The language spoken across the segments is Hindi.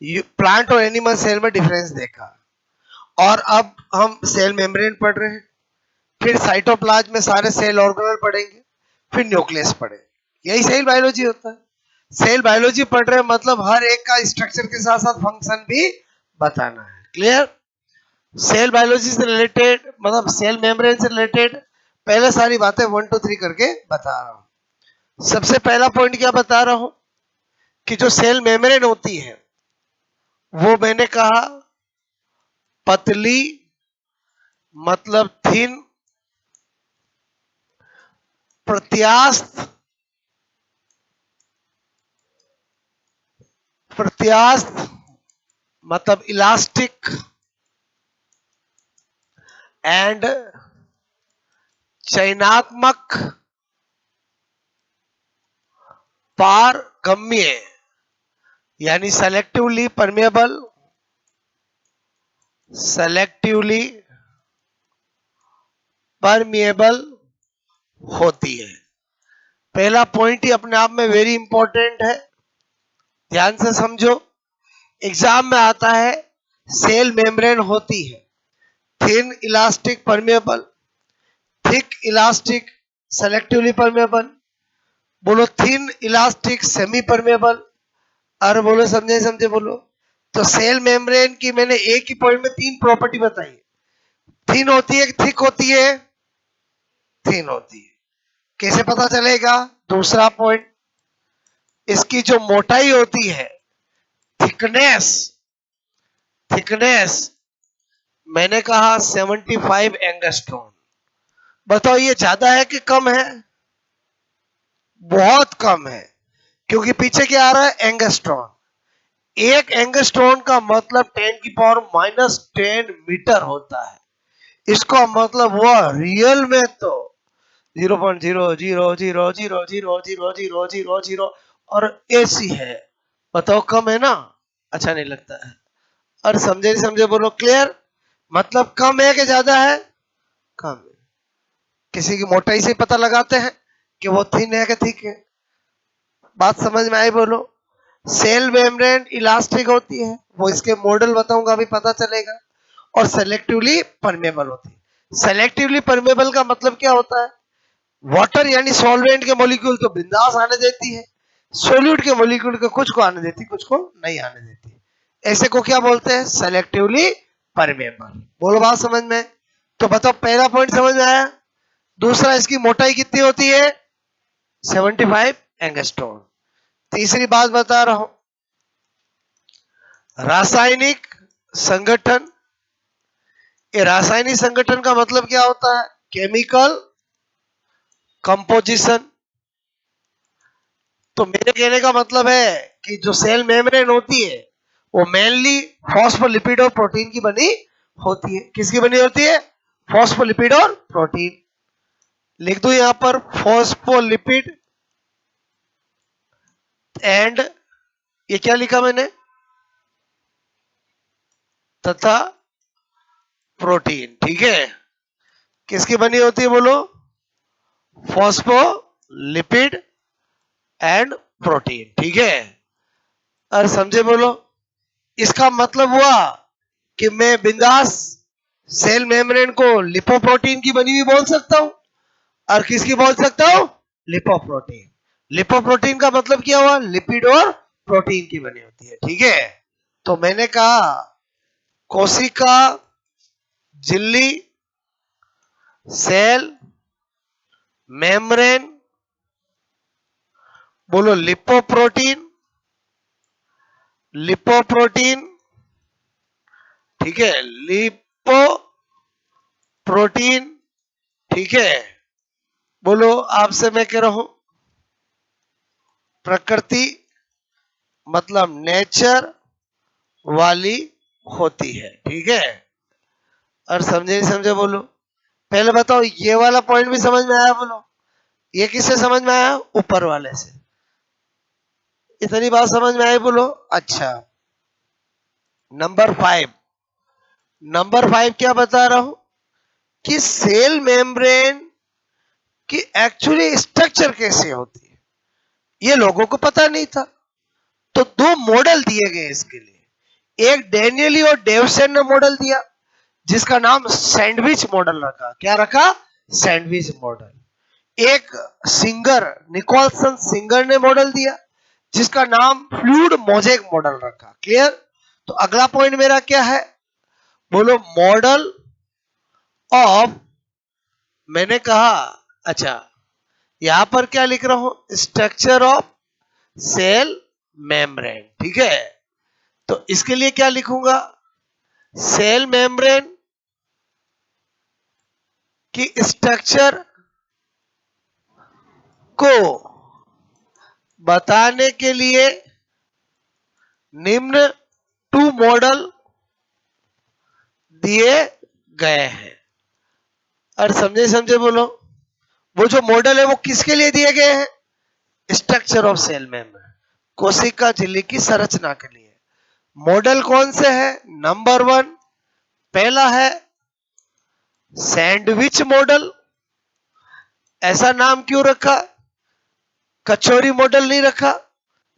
प्लांट और एनिमल सेल में डिफरेंस देखा, और अब हम सेल मेम्ब्रेन पढ़ रहे हैं, फिर साइटोप्लाज्म में सारे सेल ऑर्गेनल पढ़ेंगे, फिर न्यूक्लियस पढ़ेंगे। यही सेल बायोलॉजी होता है। सेल बायोलॉजी पढ़ रहे हैं मतलब हर एक का स्ट्रक्चर के साथ साथ फंक्शन भी बताना है। क्लियर? सेल बायोलॉजी से रिलेटेड मतलब सेल मेम्ब्रेन से रिलेटेड पहले सारी बातें 1 2 3 करके बता रहा हूं। सबसे पहला पॉइंट क्या बता रहा हूं कि जो सेल मेम्ब्रेन होती है वो मैंने कहा पतली मतलब थिन, प्रत्यास्थ मतलब इलास्टिक एंड चयनात्मक पारगम्य यानी सेलेक्टिवली परमेबल होती है। पहला पॉइंट ही अपने आप में वेरी इंपॉर्टेंट है, ध्यान से समझो। एग्जाम में आता है सेल मेम्ब्रेन होती है thin elastic permeable, thick elastic selectively permeable, बोलो थिन इलास्टिक सेमी परमेबल, और बोलो समझे समझे बोलो। तो सेल मेम्ब्रेन की मैंने एक ही पॉइंट में 3 प्रॉपर्टी बताई, थिन होती है, थिक होती है, थिन होती है। कैसे पता चलेगा? दूसरा पॉइंट, इसकी जो मोटाई होती है थिकनेस मैंने कहा 75 एंगस्ट्रॉन। बताओ ये ज्यादा है कि कम है? बहुत कम है, क्योंकि पीछे क्या आ रहा है? एंगस्ट्रॉन। एक एंगस्ट्रॉन का मतलब 10 की पावर -10 मीटर होता है। इसका मतलब हुआ रियल में तो 0.000000000 और ऐसी है। बताओ कम है ना? अच्छा नहीं लगता है। और समझे नहीं समझे बोलो। क्लियर? मतलब कम है कि ज्यादा है? कम है। किसी की मोटाई से पता लगाते हैं कि वो थिन है कि थिक है। बात समझ में आई बोलो। सेल मेम्ब्रेन इलास्टिक होती है, वो इसके मॉडल बताऊंगा अभी पता चलेगा, और सेलेक्टिवली परमेबल होती है। सेलेक्टिवली परमेबल का मतलब क्या होता है? वाटर यानी सॉल्वेंट के मॉलिक्यूल तो बिंदास आने देती है, सोल्यूट के मॉलिक्यूल को कुछ को आने देती, कुछ को नहीं आने देती। ऐसे को क्या बोलते हैं? Selectively permeable. बोलो बात समझ में? तो बताओ पहला पॉइंट समझ में आया? दूसरा, इसकी मोटाई कितनी होती है? 75 एंगस्ट्रॉन। तीसरी बात बता रहा हूं, रासायनिक संगठन। ये रासायनिक संगठन का मतलब क्या होता है? Chemical composition. तो मेरे कहने का मतलब है कि जो सेल मेम्ब्रेन होती है वो मेनली फॉस्फोलिपिड और प्रोटीन की बनी होती है। किसकी बनी होती है? फॉस्फोलिपिड और प्रोटीन। लिख दो यहां पर फॉस्फोलिपिड एंड, ये क्या लिखा मैंने? तथा प्रोटीन। ठीक है? किसकी बनी होती है बोलो? Phospholipid and protein. ठीक है? और समझे बोलो। इसका मतलब हुआ कि मैं बिंदास सेल मेम्ब्रेन को लिपोप्रोटीन की बनी हुई बोल सकता हूं, और किसकी बोल सकता हूं? लिपोप्रोटीन। लिपोप्रोटीन का मतलब क्या हुआ? लिपिड और प्रोटीन की बनी होती है। ठीक है? तो मैंने कहा कोशिका झिल्ली सेल मेम्ब्रेन, बोलो लिपोप्रोटीन। ठीक है? लिपोप्रोटीन। ठीक है? बोलो आपसे मैं कह रहा हूं प्रकृति मतलब नेचर वाली होती है। ठीक है? और समझे नहीं समझे बोलो। पहले बताओ ये वाला पॉइंट भी समझ में आया बोलो? ये किससे समझ में आया? ऊपर वाले से। इतनी बात समझ में आई बोलो? अच्छा, नंबर 5 क्या बता रहा हूं कि सेल मेम्ब्रेन की एक्चुअली स्ट्रक्चर कैसे होती है, ये लोगों को पता नहीं था। तो 2 मॉडल दिए गए इसके लिए। एक डेनियली और डेवसन ने मॉडल दिया जिसका नाम सैंडविच मॉडल रखा। क्या रखा? Sandwich model. एक सिंगर निकोलसन सिंगर ने मॉडल दिया जिसका नाम फ्लूइड मोजेक मॉडल रखा। क्लियर? तो अगला पॉइंट मेरा क्या है? बोलो मॉडल ऑफ, मैंने कहा, अच्छा यहां पर क्या लिख रहा हूं? Structure of cell membrane. ठीक है, तो इसके लिए क्या लिखूंगा? सेल मेम्ब्रेन की स्ट्रक्चर को बताने के लिए निम्न 2 मॉडल दिए गए हैं। और समझे समझे बोलो, वो जो मॉडल है वो किसके लिए दिए गए हैं? स्ट्रक्चर ऑफ सेल मेम्ब्रेन, कोशिका झिल्ली की संरचना के लिए। मॉडल कौन से है? नंबर 1 पहला है सैंडविच मॉडल। ऐसा नाम क्यों रखा? कचौरी मॉडल नहीं रखा,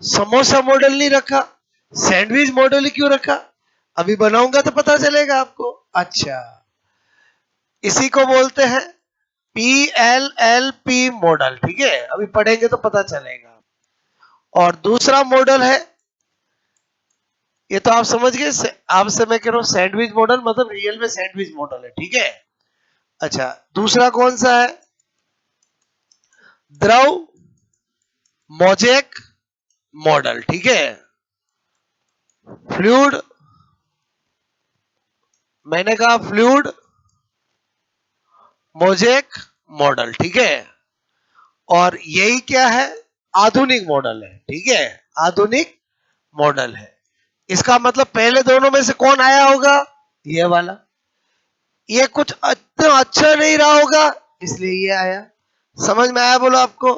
समोसा मॉडल नहीं रखा, सैंडविच मॉडल ही क्यों रखा? अभी बनाऊंगा तो पता चलेगा आपको। अच्छा, इसी को बोलते हैं PLLP मॉडल। ठीक है, अभी पढ़ेंगे तो पता चलेगा। और दूसरा मॉडल है, ये तो आप समझ गए, आपसे मैं कह रहा हूं सैंडविच मॉडल मतलब रियल में सैंडविच मॉडल है। ठीक है, अच्छा दूसरा कौन सा है? द्रव मोजेक मॉडल। ठीक है, फ्लूइड, मैंने कहा फ्लूइड मोजेक मॉडल। ठीक है, और यही क्या है? आधुनिक मॉडल है। ठीक है, आधुनिक मॉडल है। इसका मतलब पहले दोनों में से कौन आया होगा? ये वाला। ये कुछ इतना अच्छा नहीं रहा होगा इसलिए ये आया। समझ में आया बोलो आपको?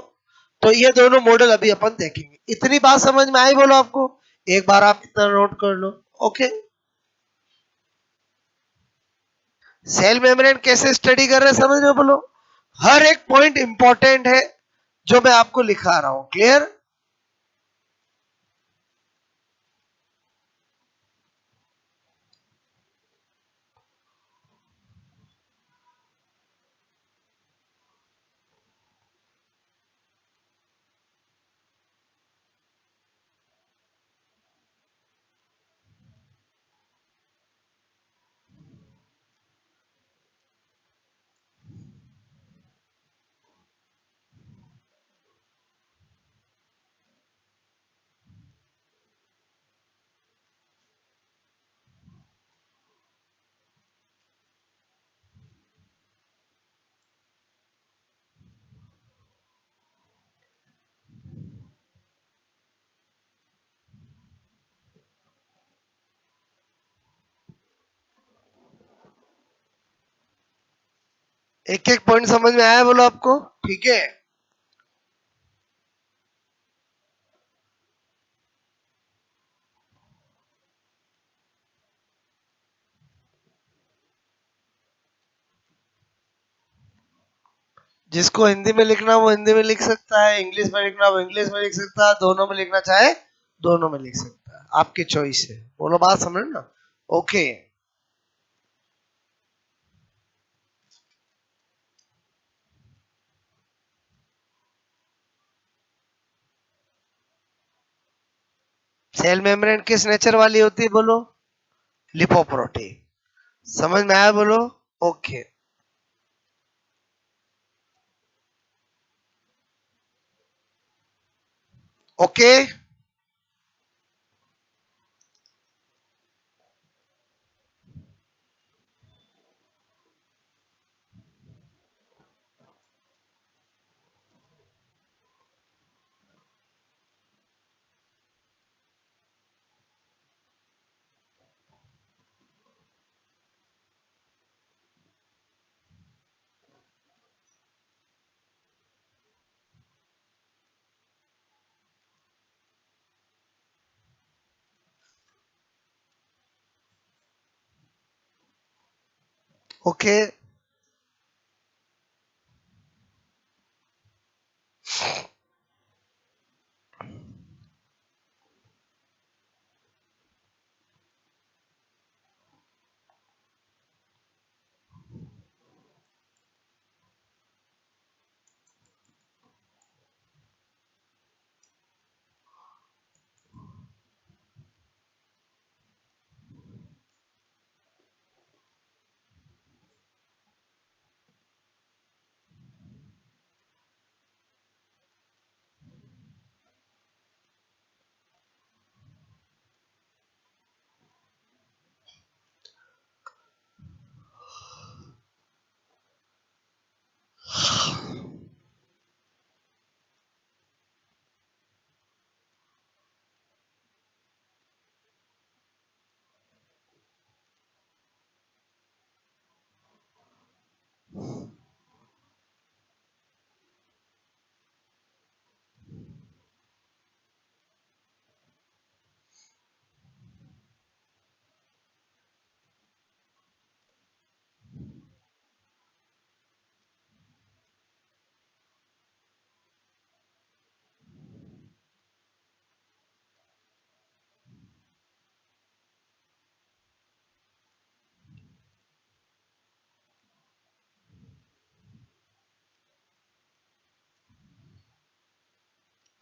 तो ये दोनों मॉडल अभी अपन देखेंगे। इतनी बात समझ में आई बोलो आपको? एक बार आप इतना नोट कर लो। ओके, सेल मेम्ब्रेन कैसे स्टडी कर रहे हैं समझ में बोलो? हर एक पॉइंट इंपॉर्टेंट है जो मैं आपको लिखा रहा हूं। क्लियर? एक एक पॉइंट समझ में आया बोलो आपको? ठीक है, जिसको हिंदी में लिखना वो हिंदी में लिख सकता है, इंग्लिश में लिखना वो इंग्लिश में लिख सकता है, दोनों में लिखना चाहे दोनों में लिख सकता है, आपकी चॉइस है। बोलो, बात समझ ना? ओके, सेल मेम्ब्रेन किस नेचर वाली होती है बोलो? लिपोप्रोटीन। समझ में आया बोलो? ओके, ओके, ओके,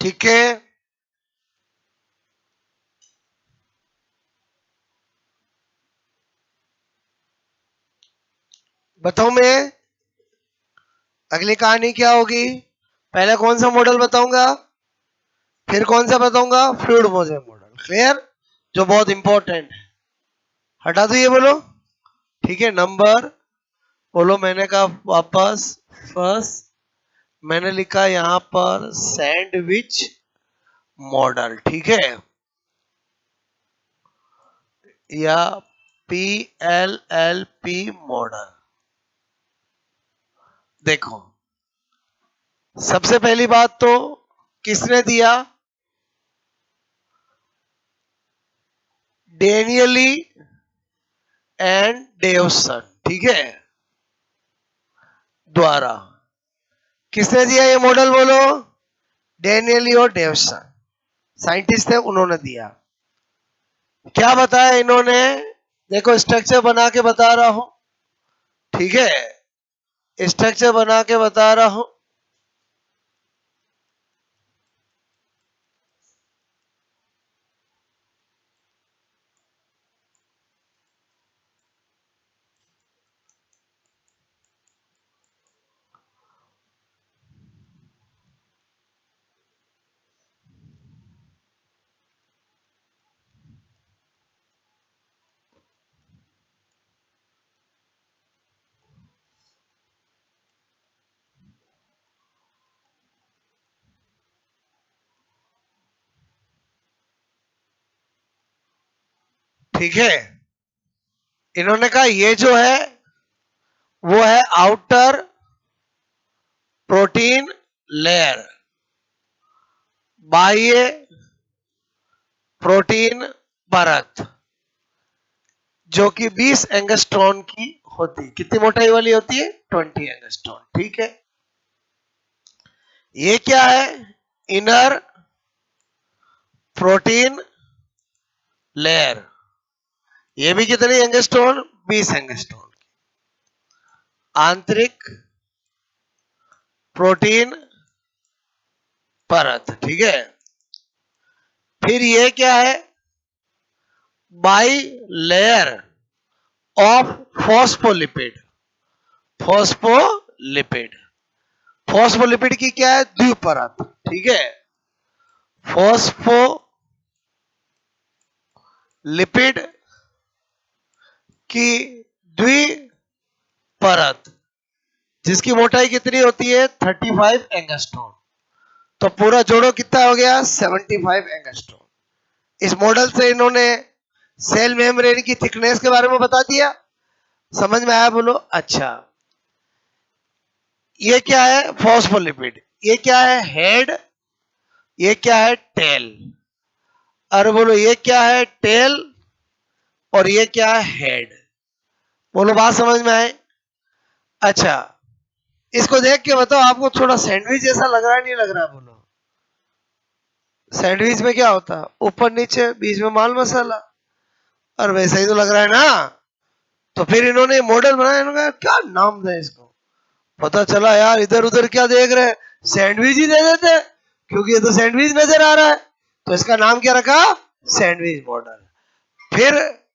ठीक है, बताऊं मैं अगली कहानी क्या होगी? पहले कौन सा मॉडल बताऊंगा, फिर कौन सा बताऊंगा? Fluid motion model. क्लियर? जो बहुत इंपॉर्टेंट है। हटा दो ये, बोलो। ठीक है, नंबर बोलो। मैंने कहा वापस फर्स्ट, मैंने लिखा यहां पर सैंडविच मॉडल। ठीक है, या PLLP मॉडल। देखो, सबसे पहली बात तो किसने दिया? डेनियली एंड डेवसन। ठीक है, द्वारा। किसने दिया ये मॉडल, बोलो? डेनियली और डेवसन, साइंटिस्ट है, उन्होंने दिया। क्या बताया इन्होंने? देखो, स्ट्रक्चर बना के बता रहा हूं। ठीक है, स्ट्रक्चर बना के बता रहा हूं। ठीक है, इन्होंने कहा ये जो है वो है आउटर प्रोटीन लेयर, बाह्य प्रोटीन परत, जो कि 20 एंगस्ट्रॉन की होती है। कितनी मोटाई वाली होती है? 20 एंगस्ट्रॉन। ठीक है, ये क्या है? Inner protein layer. ये भी कितनी एंगस्ट्रॉन? 20 एंगस्ट्रॉन। आंतरिक प्रोटीन परत। ठीक है, फिर ये क्या है? By layer of phospholipid. Phospholipid, phospholipid की क्या है? द्विपरत। ठीक है, फॉस्फोलिपिड की द्विपरत, जिसकी मोटाई कितनी होती है? 35 एंगस्ट्रॉन। तो पूरा जोड़ो कितना हो गया? 75 एंगस्ट्रॉन। इस मॉडल से इन्होंने सेल मेम्ब्रेन की थिकनेस के बारे में बता दिया। समझ में आया? बोलो। अच्छा, ये क्या है? फॉस्फोलिपिड। ये क्या है? हेड। ये क्या है? टेल। अरे बोलो, ये क्या है? टेल। और ये क्या है? हेड। बोलो, बात समझ में आए? अच्छा, इसको देख के बताओ, आपको थोड़ा सैंडविच जैसा लग रहा है, नहीं लग रहा? बोलो। सैंडविच में क्या होता है? ऊपर नीचे, बीच में माल मसाला। और वैसा ही तो लग रहा है ना? तो फिर इन्होंने मॉडल बनाया, इन्होंने कहा क्या नाम दें इसको? पता चला यार, इधर उधर क्या देख रहे हैं, सैंडविच ही दे देते, क्योंकि ये तो सैंडविच नजर आ रहा है। तो इसका नाम क्या रखा? Sandwich model. फिर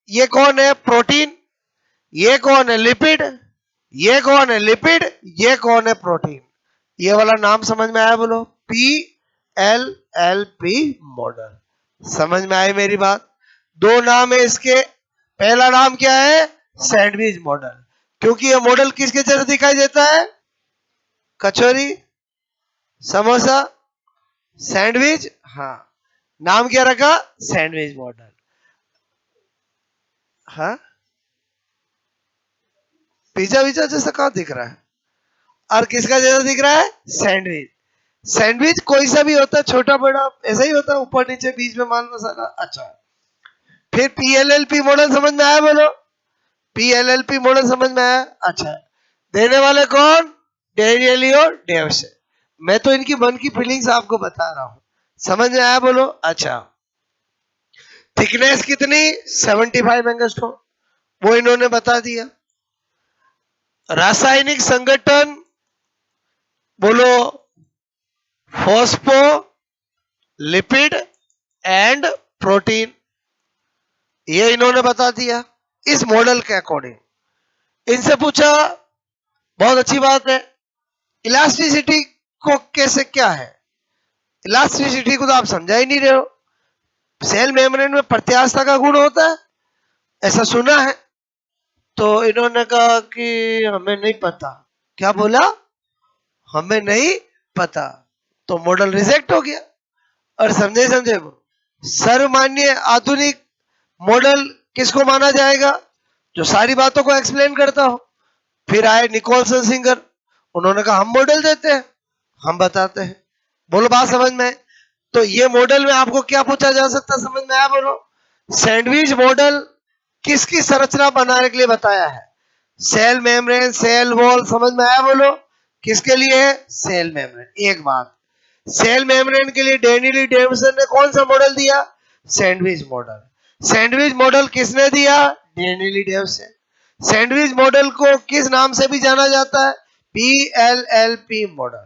ये कौन है? प्रोटीन। ये कौन है? लिपिड। ये कौन है? लिपिड। ये कौन है? प्रोटीन। ये वाला नाम समझ में आया? बोलो। PLLP model. समझ में आई मेरी बात? दो नाम है इसके। पहला नाम क्या है? सैंडविच मॉडल, क्योंकि ये मॉडल किसके जैसा दिखाई देता है? कचौरी, समोसा, सैंडविच। हाँ, नाम क्या रखा? Sandwich model. हाँ, पिज्जा विज्जा जैसा कहाँ दिख रहा है? और किसका जैसा दिख रहा है? सैंडविच। सैंडविच कोई सा भी होता है, छोटा बड़ा ऐसा ही होता है, ऊपर नीचे, बीच में माल मसाला। अच्छा, फिर PLLP मॉडल समझ में आया? बोलो। PLLP मॉडल समझ में आया? अच्छा, देने वाले कौन? डेनियल और डेव से। मैं तो इनकी मन की फीलिंग्स आपको बता रहा हूं। समझ में आया? बोलो। अच्छा, थिकनेस कितनी? 75 एंगस्ट्रॉम, वो इन्होंने बता दिया। रासायनिक संगठन, बोलो। फॉस्फो लिपिड एंड प्रोटीन, ये इन्होंने बता दिया इस मॉडल के अकॉर्डिंग। इनसे पूछा, बहुत अच्छी बात है, इलास्टिसिटी को कैसे क्या है? इलास्टिसिटी को तो आप समझा ही नहीं रहे हो। सेल मेम्ब्रेन में प्रत्यास्थता का गुण होता है, ऐसा सुना है। तो इन्होंने कहा कि हमें नहीं पता। क्या बोला? हमें नहीं पता। तो मॉडल रिजेक्ट हो गया। और समझे समझे वो, सर्वमान्य आधुनिक मॉडल किसको माना जाएगा? जो सारी बातों को एक्सप्लेन करता हो। फिर आए निकोलसन सिंगर, उन्होंने कहा हम मॉडल देते हैं, हम बताते हैं। बोलो बात समझ में? तो ये मॉडल में आपको क्या पूछा जा सकता है, समझ में आया? बोलो। सैंडविच मॉडल किसकी संरचना बनाने के लिए बताया है? सेल मेम्ब्रेन, सेल वॉल, समझ में आया? बोलो। किसके लिए है? Cell membrane. एक बात, सेल मेम्ब्रेन के लिए डेनिली डेविसन ने कौन सा मॉडल दिया? Sandwich model. सैंडविच मॉडल किसने दिया? डेनिली डेविसन। सैंडविच मॉडल को किस नाम से भी जाना जाता है? PLLP model.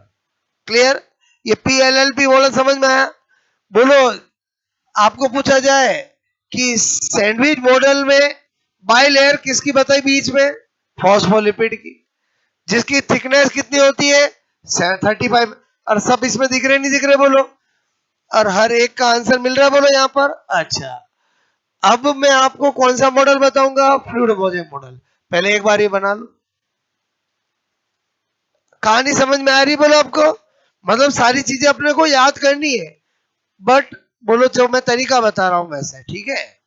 क्लियर? ये PLLP मॉडल समझ में आया? बोलो, आपको पूछा जाए कि सैंडविच मॉडल में बाइलेयर किसकी बताई बीच में? फॉस्फोलिपिड की, जिसकी थिकनेस कितनी होती है? 35। और सब इसमें दिख रहे नहीं दिख रहे? बोलो। और हर एक का आंसर मिल रहा है? बोलो यहाँ पर। अच्छा, अब मैं आपको कौन सा मॉडल बताऊंगा? Fluid mosaic model. पहले एक बार ये बना लो। कहानी समझ में आ रही? बोलो आपको। मतलब सारी चीजें अपने को याद करनी है, बट बोलो जो मैं तरीका बता रहा हूं वैसे, ठीक है?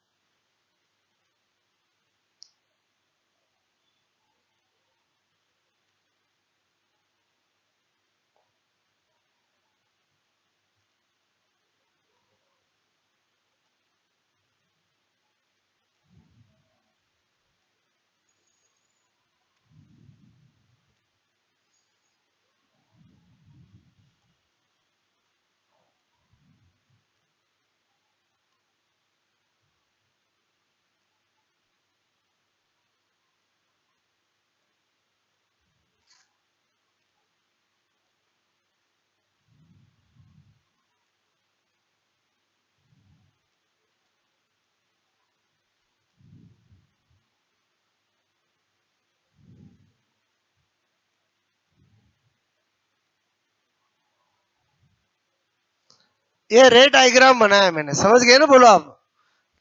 ये रेड डायग्राम बनाया मैंने, समझ गए ना? बोलो आप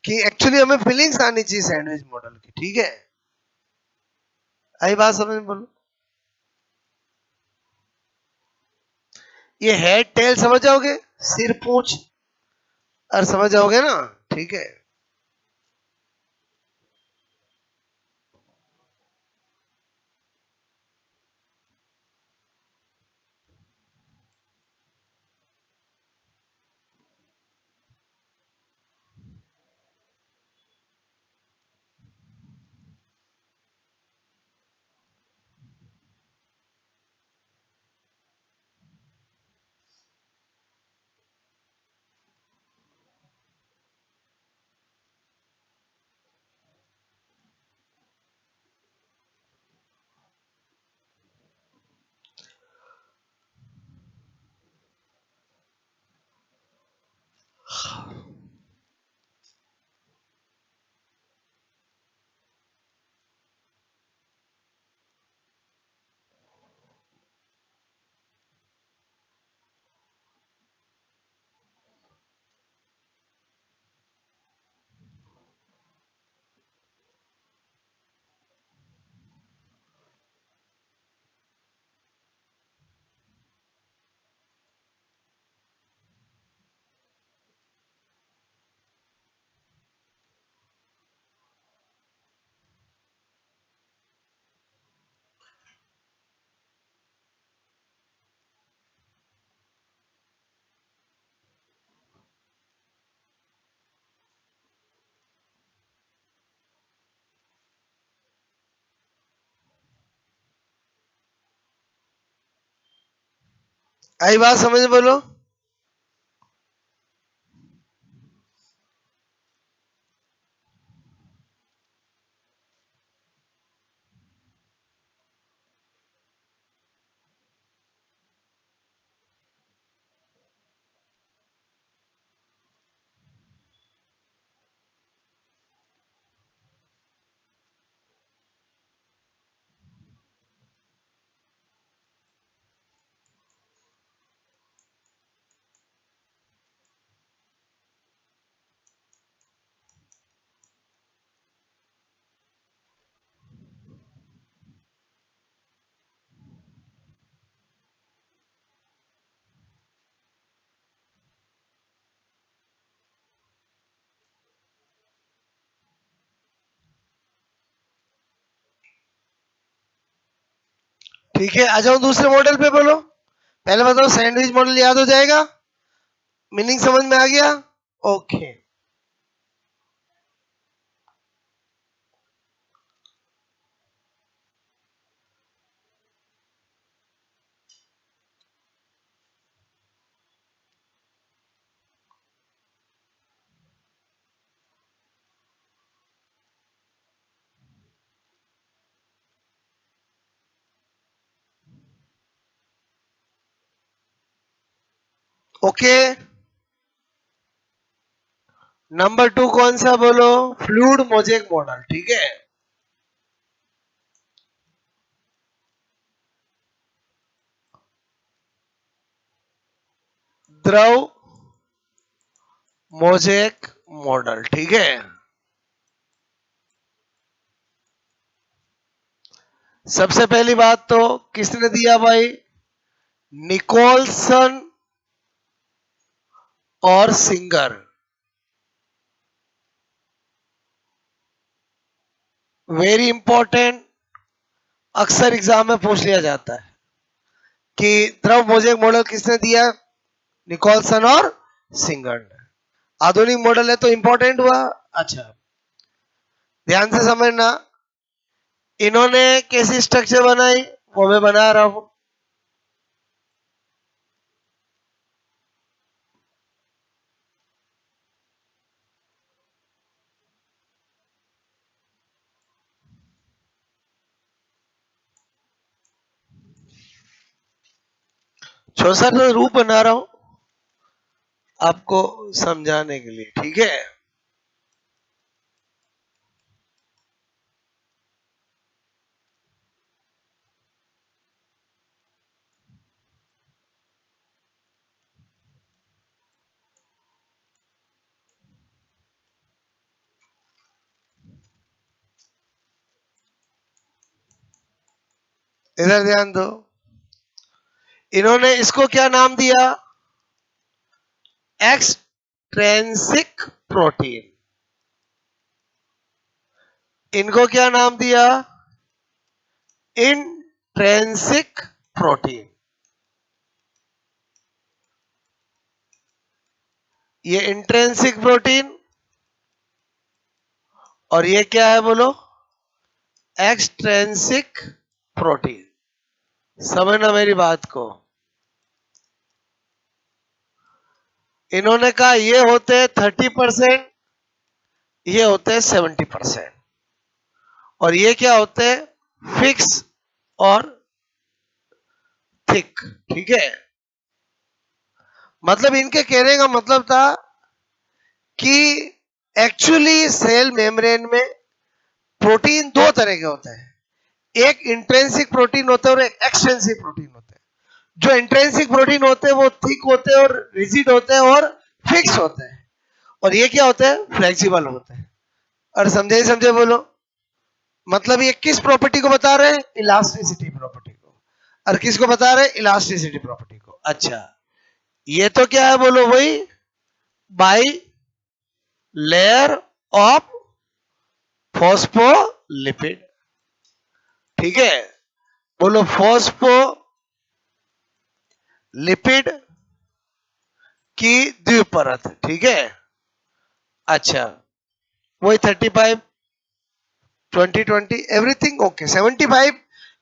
कि एक्चुअली हमें फीलिंग्स आनी चाहिए सैंडविच मॉडल की, ठीक है? आई बात समझ में? बोलो। ये हेड टेल समझ जाओगे, सिर पूंछ, और समझ जाओगे ना? ठीक है। आई बात समझ में? बोलो। ठीक है, आ जाओ दूसरे मॉडल पे। बोलो पहले बताओ, सैंडविच मॉडल याद हो जाएगा? मीनिंग समझ में आ गया? ओके। ओके, नंबर 2 कौन सा बोलो? Fluid mosaic model. ठीक है, द्रव मोजेक मॉडल। ठीक है, सबसे पहली बात तो किसने दिया भाई? निकोलसन और सिंगर। वेरी इंपॉर्टेंट, अक्सर एग्जाम में पूछ लिया जाता है कि द्रव मोजेक मॉडल किसने दिया? निकोलसन और सिंगर ने। आधुनिक मॉडल है तो इंपॉर्टेंट हुआ। अच्छा, ध्यान से समझना, इन्होंने कैसी स्ट्रक्चर बनाई वो मैं बना रहा हूं। छोटा सा रूप बना रहा हूं आपको समझाने के लिए। ठीक है, इधर ध्यान दो। इन्होंने इसको क्या नाम दिया? Extrinsic protein. इनको क्या नाम दिया? Intrinsic protein. ये इंट्रेंसिक प्रोटीन और ये क्या है बोलो? Extrinsic protein. समझना मेरी बात को। इन्होंने कहा ये होते हैं 30%, ये होते हैं 70%, और ये क्या होते हैं? फिक्स और थिक। ठीक है, मतलब इनके कहने का मतलब था कि एक्चुअली सेल मेम्ब्रेन में प्रोटीन दो तरह के होते हैं, एक इंट्रेंसिक प्रोटीन होता है और एक एक्सट्रेंसिक प्रोटीन होता है। जो इंट्रेंसिक प्रोटीन होते हैं वो थिक होते हैं और रिजिड होते हैं और फिक्स होते हैं, और ये क्या होते हैं? फ्लेक्सिबल होते हैं। और समझे समझे बोलो, मतलब ये किस प्रॉपर्टी को बता रहे हैं? इलास्टिसिटी प्रॉपर्टी को। और किसको बता रहे हैं? इलास्टिसिटी प्रॉपर्टी को। अच्छा, ये तो क्या है बोलो? वही बाई लेयर ऑफ फॉस्फोलिपिड। ठीक है, बोलो फॉस्फोलिपिड की द्विपरत। ठीक है, अच्छा, वही 35 2020 everything okay. 75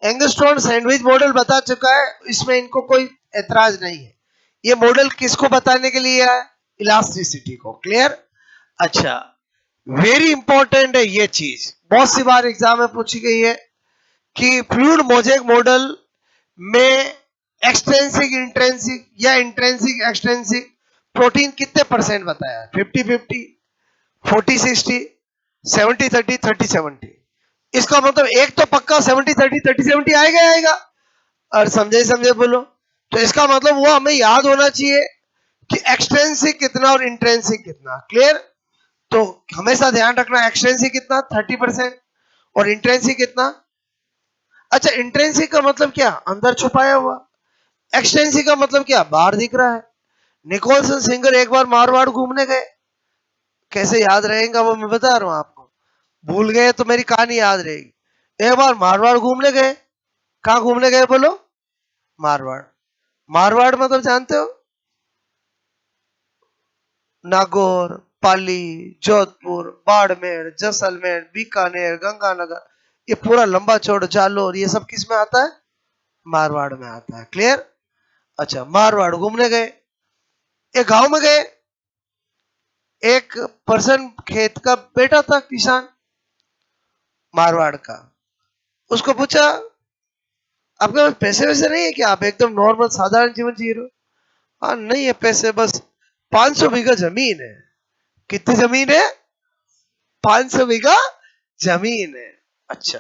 angstrom sandwich model बता चुका है, इसमें इनको कोई एतराज नहीं है। ये मॉडल किसको बताने के लिए है? इलास्टिसिटी को। क्लियर? अच्छा, वेरी इंपॉर्टेंट है ये चीज, बहुत सी बार एग्जाम में पूछी गई है कि फ्लूइड मोजेक मॉडल में एक्सट्रेंसिक इंट्रेंसिक या इंट्रेंसिक एक्सट्रेंसिक प्रोटीन कितने परसेंट बताया? 50-50, 40-60, 70-30, 30-70। इसका मतलब एक तो पक्का 70-30, 30-70 आएगा आएगा। और समझे समझे बोलो, तो इसका मतलब वो हमें याद होना चाहिए कि एक्सट्रेंसिक कितना और इंट्रेंसिक कितना। क्लियर? तो हमेशा ध्यान रखना, एक्सट्रेंसिक कितना? 30%, और इंट्रेंसिक कितना? अच्छा, इंट्रेंसिक का मतलब क्या? अंदर छुपाया हुआ। एक्सट्रेंसिक का मतलब क्या? बाहर दिख रहा है। निकोलसन सिंगर एक बार मारवाड़ घूमने गए, कैसे याद रहेगा वो मैं बता रहा हूं आपको, भूल गए तो मेरी कहानी याद रहेगी। एक बार मारवाड़ घूमने गए, कहाँ घूमने गए बोलो? मारवाड़। मारवाड़ मतलब जानते हो? नागौर, पाली, जोधपुर, बाड़मेर, जैसलमेर, बीकानेर, गंगानगर, ये पूरा लंबा चौड़ा जालोर, ये सब किस में आता है? मारवाड़ में आता है। क्लियर? अच्छा, मारवाड़ घूमने गए, एक गांव में गए, एक पर्सन खेत का बेटा था, किसान मारवाड़ का। उसको पूछा, आपके पास पैसे वैसे नहीं है कि आप एकदम नॉर्मल साधारण जीवन जी रहे हो? हाँ नहीं है पैसे, बस 500 बीघा जमीन है। कितनी जमीन है? 500 बीघा जमीन है। अच्छा,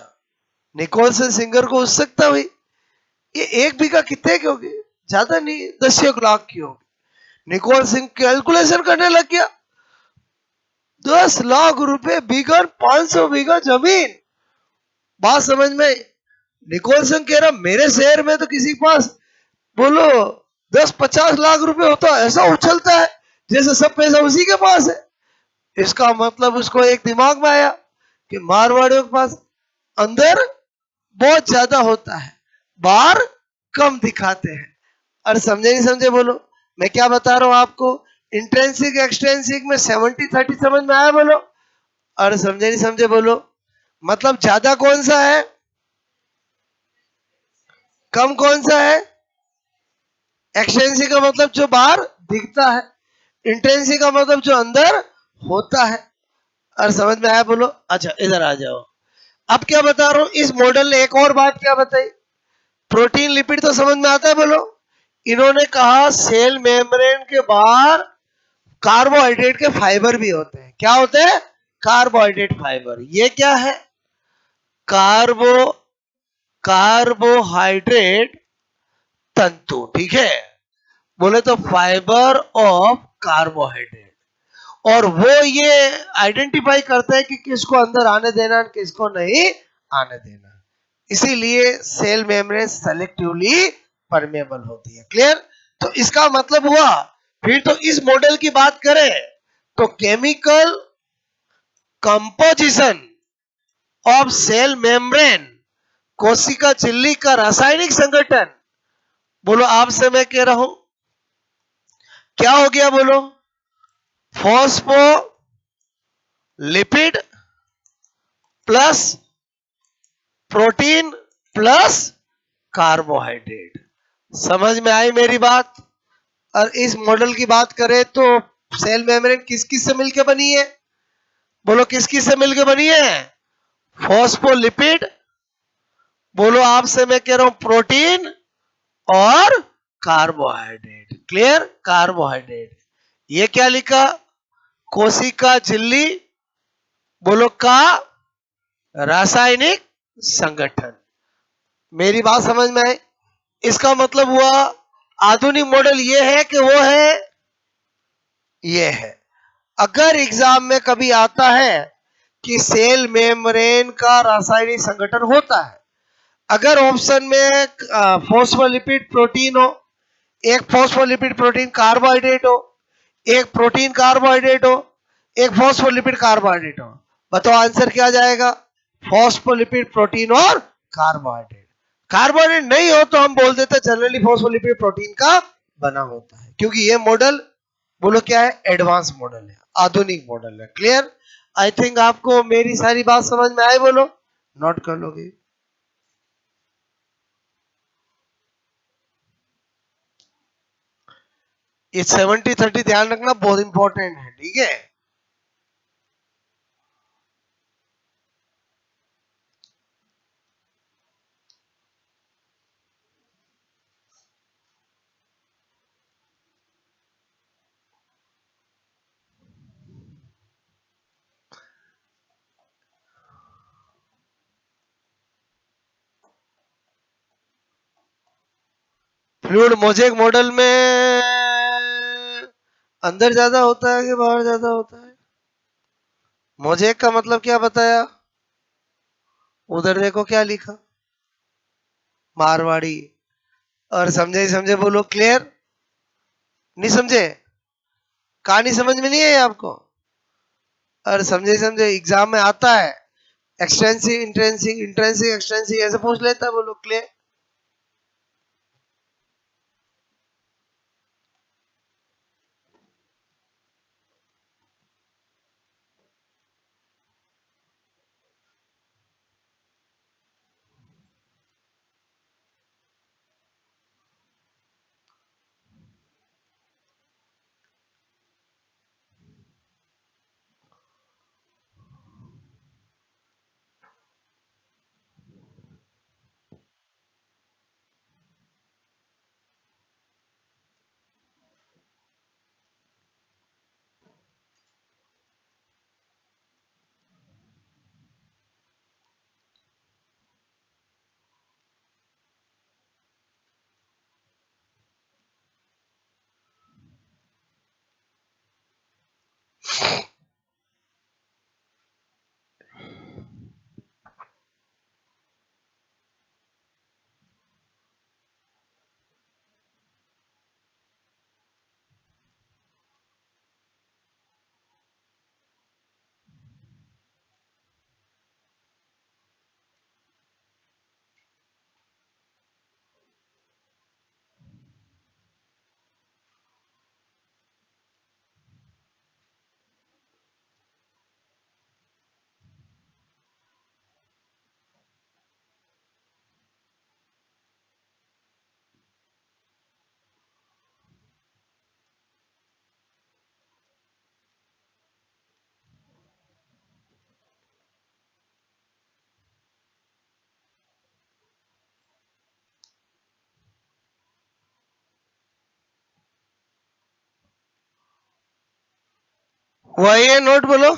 निकोलसन सिंगर को उत्सुकता हुई, ये 1 बीघा कितने की होगी? ज्यादा नहीं, 10 लाख की होगी। निकोल सिंह कैलकुलेशन करने लग गया, 10 लाख रुपए बीघा, 500 बीघा जमीन। बात समझ में? निकोल सिंह कह रहा, मेरे शहर में तो किसी के पास बोलो 10-50 लाख रुपए होता, ऐसा उछलता है जैसे सब पैसा उसी के पास है। इसका मतलब उसको एक दिमाग में आया कि मारवाड़ियों के पास अंदर बहुत ज्यादा होता है, बाहर कम दिखाते हैं। और समझे नहीं समझे बोलो? मैं क्या बता रहा हूं आपको? इंट्रेंसिक एक्सट्रेंसिक में 70-30 समझ में आया बोलो? और समझे नहीं समझे बोलो? मतलब ज्यादा कौन सा है, कम कौन सा है? एक्सट्रेंसिक का मतलब जो बाहर दिखता है, इंट्रेंसिक का मतलब जो अंदर होता है। और समझ में आया बोलो? अच्छा इधर आ जाओ। अब क्या बता रहा हूं, इस मॉडल ने एक और बात क्या बताई? प्रोटीन लिपिड तो समझ में आता है बोलो? इन्होंने कहा सेल मेम्ब्रेन के बाहर कार्बोहाइड्रेट के फाइबर भी होते हैं। क्या होते हैं? Carbohydrate fibre. ये क्या है? कार्बो कार्बोहाइड्रेट तंतु, ठीक है? बोले तो फाइबर ऑफ कार्बोहाइड्रेट। और वो ये आइडेंटिफाई करता है कि किसको अंदर आने देना, किसको नहीं आने देना। इसीलिए सेल मेम्ब्रेन सेलेक्टिवली परमेबल होती है। क्लियर? तो इसका मतलब हुआ, फिर तो इस मॉडल की बात करें तो chemical composition of cell membrane, कोशिका झिल्ली का रासायनिक संगठन, बोलो आपसे मैं कह रहा हूं क्या हो गया बोलो? Phospholipid plus protein plus carbohydrate. समझ में आई मेरी बात? और इस मॉडल की बात करें तो सेल मेम्ब्रेन किस किस से मिलकर बनी है बोलो? किस किस से मिलकर बनी है? फॉस्फोलिपिड, बोलो आपसे मैं कह रहा हूं प्रोटीन और कार्बोहाइड्रेट। क्लियर? कार्बोहाइड्रेट। ये क्या लिखा? कोशिका झिल्ली, बोलो का रासायनिक संगठन। मेरी बात समझ में आई? इसका मतलब हुआ आधुनिक मॉडल ये है कि वो है ये है। अगर एग्जाम में कभी आता है कि सेल मेम्ब्रेन का रासायनिक संगठन होता है, अगर ऑप्शन में फॉस्फोलिपिड प्रोटीन हो, एक फॉस्फोलिपिड प्रोटीन कार्बोहाइड्रेट हो, एक प्रोटीन कार्बोहाइड्रेट हो, एक फॉस्फोलिपिड कार्बोहाइड्रेट हो, बताओ आंसर क्या जाएगा? फॉस्फोलिपिड प्रोटीन और कार्बोहाइड्रेट। कार्बोहाइड्रेट नहीं हो तो हम बोल देते जनरली फॉस्फोलिपिड प्रोटीन का बना होता है, क्योंकि ये मॉडल बोलो क्या है? एडवांस मॉडल है, आधुनिक मॉडल है। क्लियर? आई थिंक आपको मेरी सारी बात समझ में आई बोलो? नोट कर लोगे? ये 70-30 ध्यान रखना, बहुत इंपॉर्टेंट है, ठीक है? फ्लूइड मोजेक मॉडल में अंदर ज्यादा होता है कि बाहर ज्यादा होता है? मोजेक का मतलब क्या बताया? उधर देखो क्या लिखा, मारवाड़ी। और समझे समझे बोलो? क्लियर? नहीं समझे? कहानी समझ में नहीं है आपको? और समझे समझे एग्जाम में आता है, एक्सटेंसिव इंट्रेंसिक, इंट्रेंसिक एक्सटेंसिक ऐसे पूछ लेता है बोलो? क्लियर? वही है, नोट बोलो।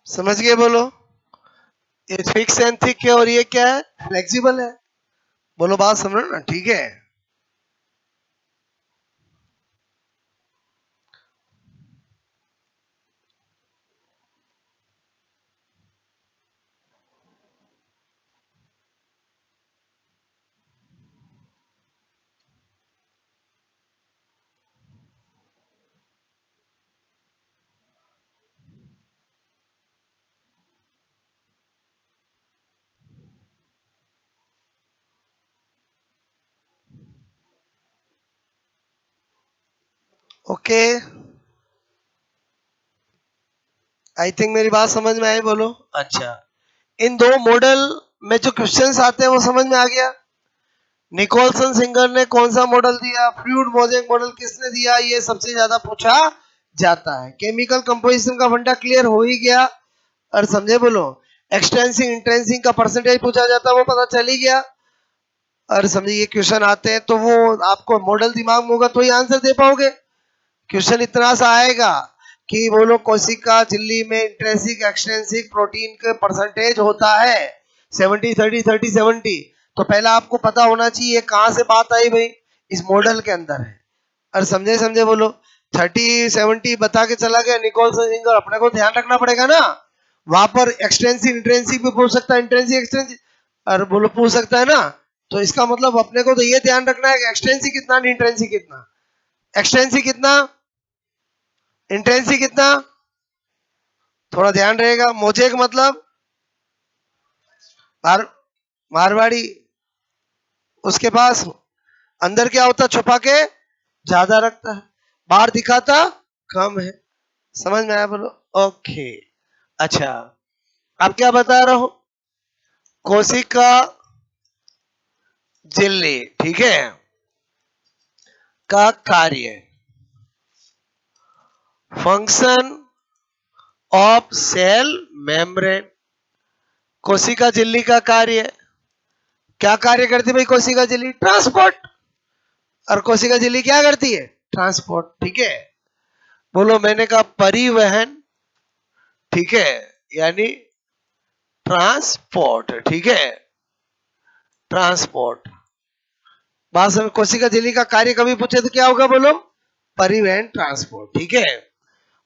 समझ गए बोलो। ये फिक्स एंड थिक है और ये क्या है, फ्लेक्सिबल है। बोलो बात समझ ना, ठीक है। ओके, आई थिंक मेरी बात समझ में आई, बोलो। अच्छा, इन दो मॉडल में जो क्वेश्चंस आते हैं वो समझ में आ गया। निकोलसन सिंगर ने कौन सा मॉडल दिया, फ्लूइड मोजेक मॉडल किसने दिया, ये सबसे ज्यादा पूछा जाता है। केमिकल कंपोजिशन का फंडा क्लियर हो ही गया, और समझे बोलो। एक्सटेंसिंग इंटेंसिंग का परसेंटेज पूछा जाता है, वो पता चल ही गया। और समझे ये क्वेश्चन आते हैं तो वो आपको मॉडल दिमाग में होगा तो ही आंसर दे पाओगे। क्वेश्चन इतना सा आएगा कि बोलो कोशिका झिल्ली में इंट्रिंसिक एक्सट्रिंसिक प्रोटीन के परसेंटेज होता है 70 30 30 70। तो पहला आपको पता होना चाहिए कहां से बात आई भाई, इस मॉडल के अंदर है। और समझे समझे बोलो। 30 70 बता के चला गया निकोलसन सिंगर, अपने को ध्यान रखना पड़ेगा ना। वहां पर एक्सटेंसिव इंट्रिंसिक भी पूछ सकता है, इंट्रिंसिक एक्सटेंसिव और बोलो पूछ सकता है ना। तो इसका मतलब अपने को तो ये ध्यान रखना है कि एक्सटेंसिव कितना, इंट्रिंसिक कितना। एक्सटेंसिव कितना, इंटेंसी कितना, थोड़ा ध्यान रहेगा। मोजेक मतलब मार, मारवाड़ी, उसके पास अंदर क्या होता, छुपा के ज्यादा रखता है, बाहर दिखाता कम है। समझ में आया बोलो। ओके। अच्छा, अब क्या बता रहा हूं, कोशिका झिल्ली, ठीक है, का कार्य, फंक्शन ऑफ सेल मेम्ब्रेन। कोशिका झिल्ली का कार्य, क्या कार्य करती है भाई कोशिका झिल्ली, ट्रांसपोर्ट। और कोशिका झिल्ली क्या करती है, ट्रांसपोर्ट, ठीक है। बोलो, मैंने कहा परिवहन, ठीक है, यानी ट्रांसपोर्ट, ठीक है, ट्रांसपोर्ट। बात समझ, कोशिका झिल्ली का कार्य कभी पूछे तो क्या होगा बोलो, परिवहन, ट्रांसपोर्ट, ठीक है।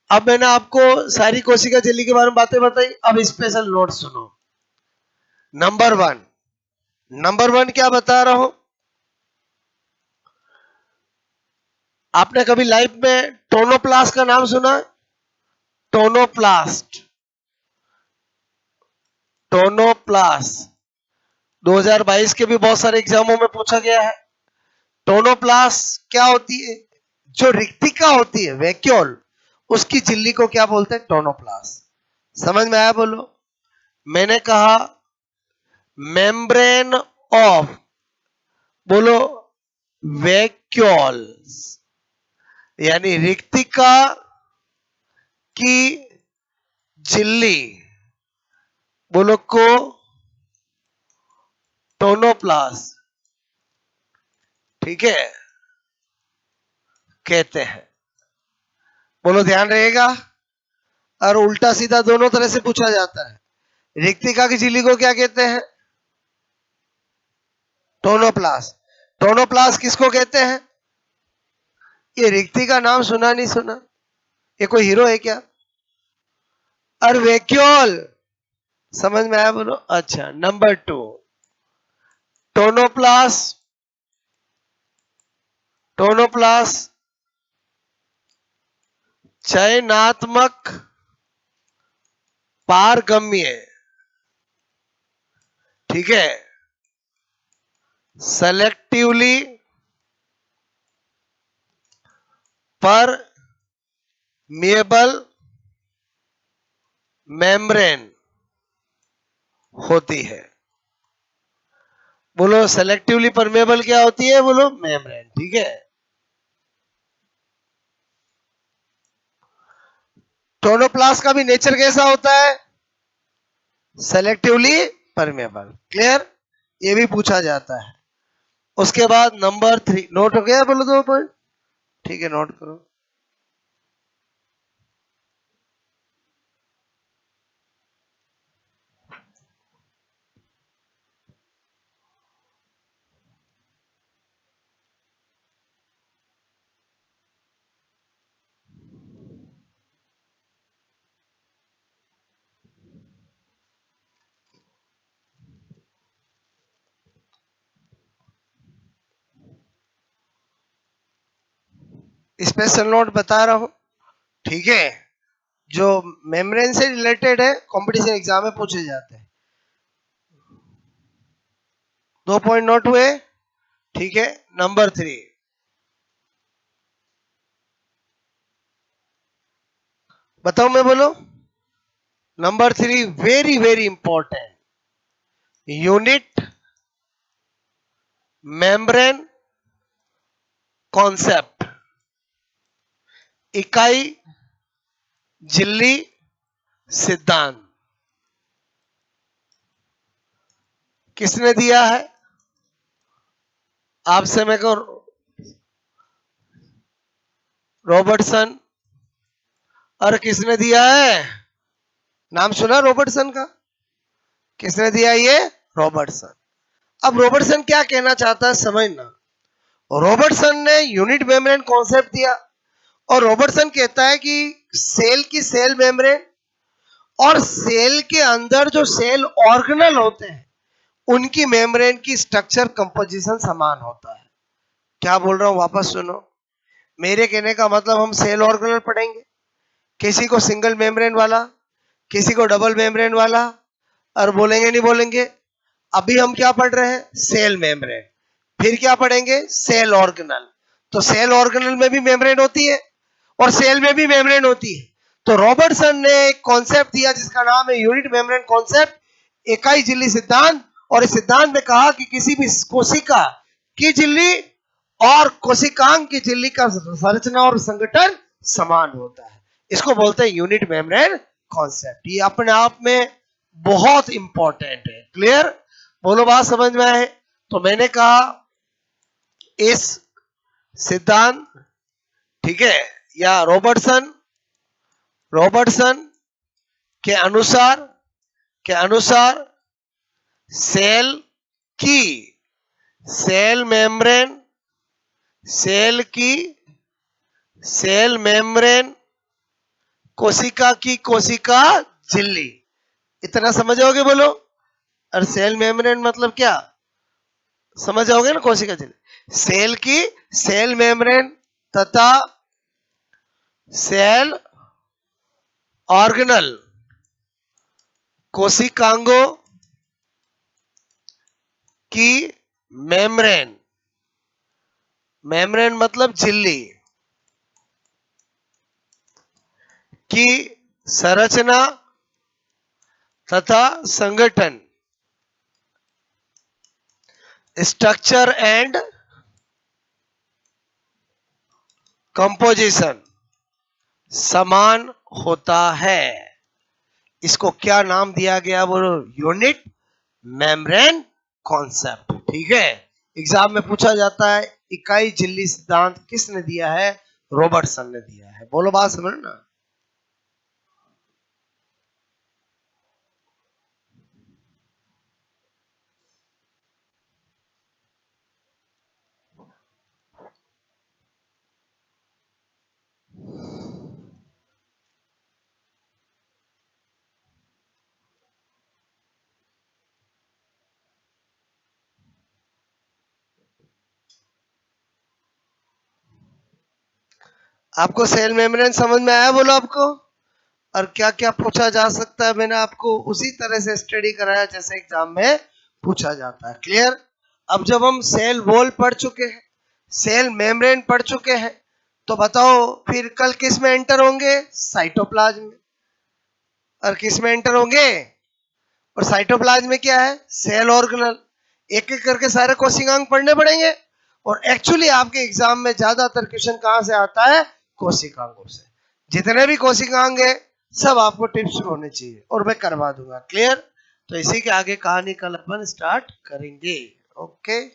अब मैंने आपको सारी कोशिका झिल्ली के बारे में बातें बताई, अब स्पेशल नोट सुनो। नंबर वन, नंबर वन क्या बता रहा हूं, आपने कभी लाइफ में टोनोप्लास्ट का नाम सुना, टोनोप्लास्ट, टोनोप्लास्ट 2022 के भी बहुत सारे एग्जामों में पूछा गया है। टोनोप्लास्ट क्या होती है, जो रिक्तिका होती है वैक्यूल, उसकी झिल्ली को क्या बोलते हैं, टोनोप्लास्ट। समझ में आया बोलो। मैंने कहा मेम्ब्रेन ऑफ, बोलो वैक्यूल्स, यानी रिक्तिका की झिल्ली, बोलो को टोनोप्लास्ट, ठीक है, कहते हैं। बोलो ध्यान रहेगा। और उल्टा सीधा दोनों तरह से पूछा जाता है। रिक्तिका की झिल्ली को क्या कहते हैं, टोनोप्लास्ट। टोनोप्लास्ट किसको कहते हैं, ये रिक्तिका नाम सुना नहीं सुना, ये कोई हीरो है क्या। और वैक्यूल, समझ में आया बोलो। अच्छा, नंबर टू, टोनोप्लास्ट टोनोप्लास्ट चयनात्मक पारगम्य, ठीक है, सेलेक्टिवली परमिएबल मेम्ब्रेन होती है। बोलो सेलेक्टिवली परमेबल क्या होती है? बोलो मेम्ब्रेन, ठीक है। टोनोप्लास्ट का भी नेचर कैसा होता है? Selectively permeable, clear? ये भी पूछा जाता है। उसके बाद नंबर 3 नोट हो गया? बोलो 2 पॉइंट, ठीक है, नोट करो। स्पेशल नोट बता रहा हूं, ठीक है, जो मेम्ब्रेन से रिलेटेड है, कंपटीशन एग्जाम में पूछे जाते हैं। 2 पॉइंट नोट हुए, ठीक है। नंबर 3, बताओ, मैं बोलो। Number 3 very very important, unit membrane concept, इकाई झिल्ली सिद्धांत। किसने दिया है? आपसे मैं कहूं, रॉबर्टसन। और किसने दिया है? नाम सुना रॉबर्टसन का? किसने दिया ये? रॉबर्टसन। अब रॉबर्टसन क्या कहना चाहता है समझना। रॉबर्टसन ने यूनिट मेम्ब्रेन कॉन्सेप्ट दिया, और रॉबर्टसन कहता है कि सेल की सेल मेम्ब्रेन और सेल के अंदर जो सेल ऑर्गेनल होते हैं उनकी मेम्ब्रेन की स्ट्रक्चर कंपोजिशन समान होता है। क्या बोल रहा हूं वापस सुनो। मेरे कहने का मतलब हम सेल ऑर्गेनल पढ़ेंगे, किसी को सिंगल मेम्ब्रेन वाला, किसी को डबल मेम्ब्रेन वाला, और बोलेंगे नहीं बोलेंगे। अभी हम क्या पढ़ रहे हैं? Cell membrane. फिर क्या पढ़ेंगे? Cell organelle. तो सेल ऑर्गेनल में भी मेम्ब्रेन होती है और सेल में भी मेम्ब्रेन होती है। तो रॉबर्टसन ने एक कॉन्सेप्ट दिया जिसका नाम है यूनिट मेम्ब्रेन कॉन्सेप्ट, इकाई झिल्ली सिद्धांत। और इस सिद्धांत में कहा कि किसी भी कोशिका की झिल्ली और कोशिकांग की झिल्ली का संरचना और संगठन समान होता है। इसको बोलते हैं यूनिट मेम्ब्रेन कॉन्सेप्ट। ये अपने आप में बहुत इंपॉर्टेंट है, क्लियर? बोलो, बात समझ में आए? तो मैंने कहा इस सिद्धांत, ठीक है, या रॉबर्टसन रॉबर्टसन के अनुसार सेल की सेल मेम्ब्रेन सेल की सेल मेम्ब्रेन कोशिका की कोशिका झिल्ली, इतना समझ जाओगे? बोलो। और सेल मेम्ब्रेन मतलब क्या समझ जाओगे ना? कोशिका झिल्ली, सेल की सेल मेम्ब्रेन तथा सेल ऑर्गेनल कोशिकांगों की मेम्ब्रेन, मेम्ब्रेन मतलब झिल्ली की संरचना तथा संगठन, स्ट्रक्चर एंड कंपोजिशन समान होता है। इसको क्या नाम दिया गया? बोलो, यूनिट मेम्ब्रेन कॉन्सेप्ट, ठीक है। एग्जाम में पूछा जाता है इकाई झिल्ली सिद्धांत किसने दिया है? रॉबर्टसन ने दिया है। बोलो, बात समझ ना। आपको सेल मेम्ब्रेन समझ में आया बोलो आपको? और क्या क्या पूछा जा सकता है मैंने आपको उसी तरह से स्टडी कराया जैसे एग्जाम में पूछा जाता है। क्लियर? अब जब हम सेल वॉल पढ़ चुके हैं, सेल मेम्ब्रेन पढ़ चुके हैं, तो बताओ फिर कल किस में एंटर होंगे? साइटोप्लाज्म में। और किस में एंटर होंगे? और साइटोप्लाज्म में क्या है? Cell organelle. एक एक करके सारे कोशिकांग पढ़ने पड़ेंगे। और एक्चुअली आपके एग्जाम में ज्यादातर क्वेश्चन कहां से आता है? कोशिकांगों से। जितने भी कोशिकांग है सब आपको टिप्स होने चाहिए और मैं करवा दूंगा। क्लियर? तो इसी के आगे कहानी कल अपन स्टार्ट करेंगे। ओके।